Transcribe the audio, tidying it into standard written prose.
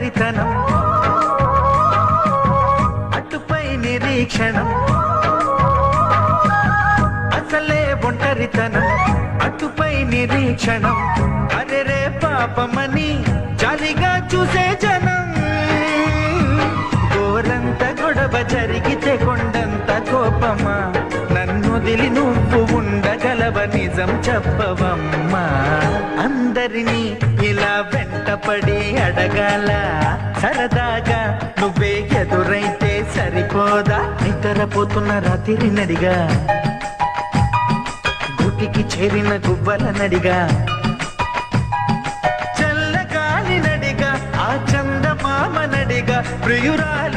ఒంటరితనం అటుపై నిరీక్షణం అసలే ఒంటరితనం అటుపై నిరీక్షణం అరెరే పాపమని జాలిగా చూసే జనం గోరంత గొడవ జరిగితే కొండంత కోపమా నన్నొదిలి నువ్వు ఉండగలవ నిజం చెప్పవమ్మా అందరినీ ఇలా వెంటపడి అడగాల సరదాగా నువ్వే ఎదురైతే సరిపోదా నిద్రపోతున్న రాత్రి నడిగా గుటికి చేరిన గువ్వల నడిగా చల్లగాలి నడిగా ఆ చందమామ నడిగా ప్రియురాలి